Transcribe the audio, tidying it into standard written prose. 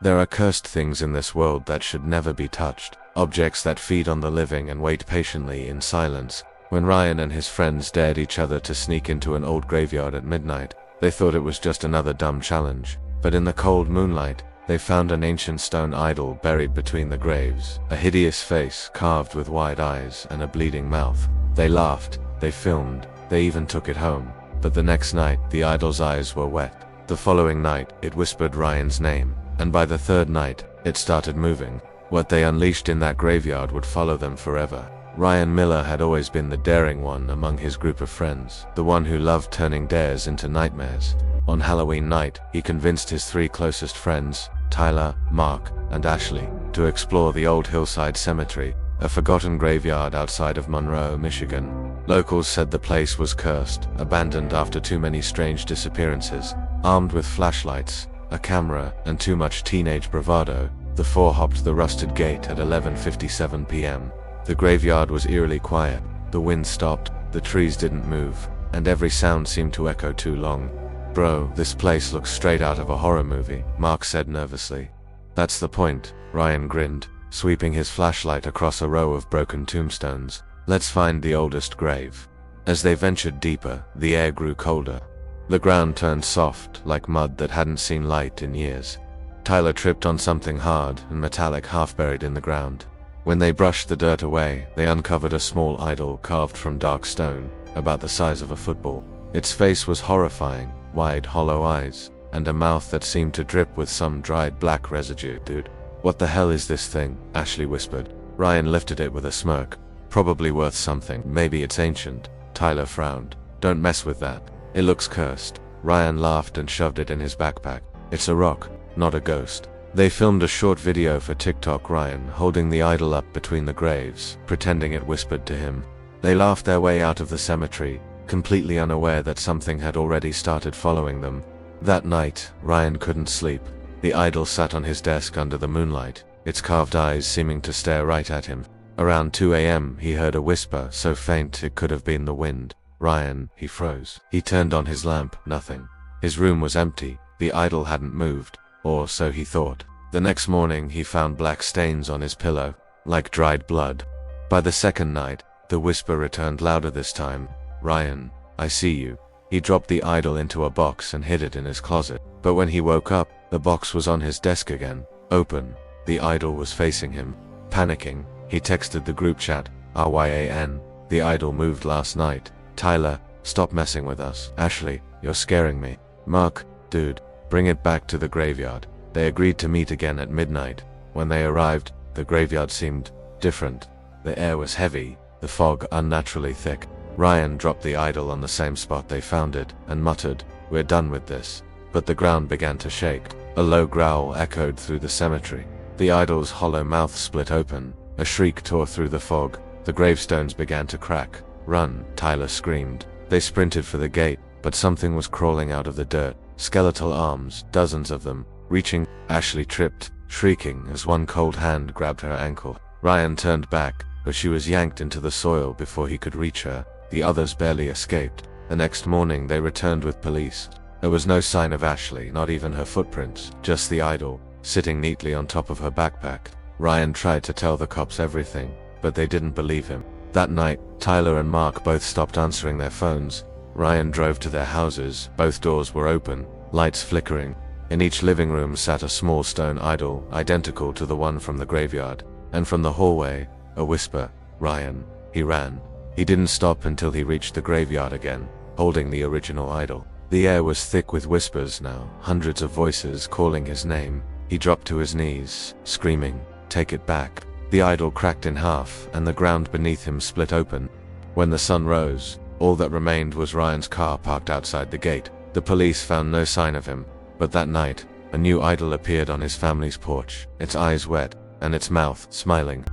There are cursed things in this world that should never be touched, objects that feed on the living and wait patiently in silence. When Ryan and his friends dared each other to sneak into an old graveyard at midnight, they thought it was just another dumb challenge. But in the cold moonlight, they found an ancient stone idol buried between the graves, a hideous face carved with wide eyes and a bleeding mouth. They laughed, they filmed, they even took it home. But the next night, the idol's eyes were wet. The following night, it whispered Ryan's name, and by the third night, it started moving. What they unleashed in that graveyard would follow them forever. Ryan Miller had always been the daring one among his group of friends, the one who loved turning dares into nightmares. On Halloween night, he convinced his 3 closest friends, Tyler, Mark, and Ashley, to explore the old Hillside Cemetery, a forgotten graveyard outside of Monroe, Michigan. Locals said the place was cursed, abandoned after too many strange disappearances. Armed with flashlights, a camera, and too much teenage bravado, the 4 hopped the rusted gate at 11:57 p.m. The graveyard was eerily quiet. The wind stopped, the trees didn't move, and every sound seemed to echo too long. "Bro, this place looks straight out of a horror movie," Mark said nervously. "That's the point," Ryan grinned, sweeping his flashlight across a row of broken tombstones. "Let's find the oldest grave." As they ventured deeper, the air grew colder. The ground turned soft, like mud that hadn't seen light in years. Tyler tripped on something hard and metallic half buried in the ground. When they brushed the dirt away, they uncovered a small idol carved from dark stone, about the size of a football. Its face was horrifying, wide, hollow eyes, and a mouth that seemed to drip with some dried black residue. "Dude, what the hell is this thing?" Ashley whispered. Ryan lifted it with a smirk. "Probably worth something. Maybe it's ancient." Tyler frowned. "Don't mess with that. It looks cursed." Ryan laughed and shoved it in his backpack. "It's a rock, not a ghost." They filmed a short video for TikTok, Ryan holding the idol up between the graves, pretending it whispered to him. They laughed their way out of the cemetery, completely unaware that something had already started following them. That night, Ryan couldn't sleep. The idol sat on his desk under the moonlight, its carved eyes seeming to stare right at him. Around 2 a.m., he heard a whisper so faint it could have been the wind. "Ryan," he froze. He turned on his lamp, nothing. His room was empty. The idol hadn't moved. Or so he thought. The next morning, he found black stains on his pillow, like dried blood. By the second night, the whisper returned louder this time. "Ryan, I see you." He dropped the idol into a box and hid it in his closet. But when he woke up, the box was on his desk again, open. The idol was facing him. Panicking, he texted the group chat, "RYAN, the idol moved last night." "Tyler, stop messing with us." "Ashley, you're scaring me." "Mark, dude, bring it back to the graveyard." They agreed to meet again at midnight. When they arrived, the graveyard seemed different. The air was heavy, the fog unnaturally thick. Ryan dropped the idol on the same spot they found it, and muttered, "We're done with this." But the ground began to shake. A low growl echoed through the cemetery. The idol's hollow mouth split open. A shriek tore through the fog. The gravestones began to crack. "Run," Tyler screamed. They sprinted for the gate, but something was crawling out of the dirt. Skeletal arms, dozens of them, reaching. Ashley tripped, shrieking as one cold hand grabbed her ankle. Ryan turned back, but she was yanked into the soil before he could reach her. The others barely escaped. The next morning they returned with police. There was no sign of Ashley, not even her footprints, just the idol, sitting neatly on top of her backpack. Ryan tried to tell the cops everything, but they didn't believe him. That night, Tyler and Mark both stopped answering their phones. Ryan drove to their houses. Both doors were open, lights flickering. In each living room sat a small stone idol, identical to the one from the graveyard. And from the hallway, a whisper, "Ryan." He ran. He didn't stop until he reached the graveyard again, holding the original idol. The air was thick with whispers now, hundreds of voices calling his name. He dropped to his knees, screaming, "Take it back." The idol cracked in half, and the ground beneath him split open. When the sun rose, all that remained was Ryan's car parked outside the gate. The police found no sign of him, but that night, a new idol appeared on his family's porch, its eyes wet, and its mouth smiling.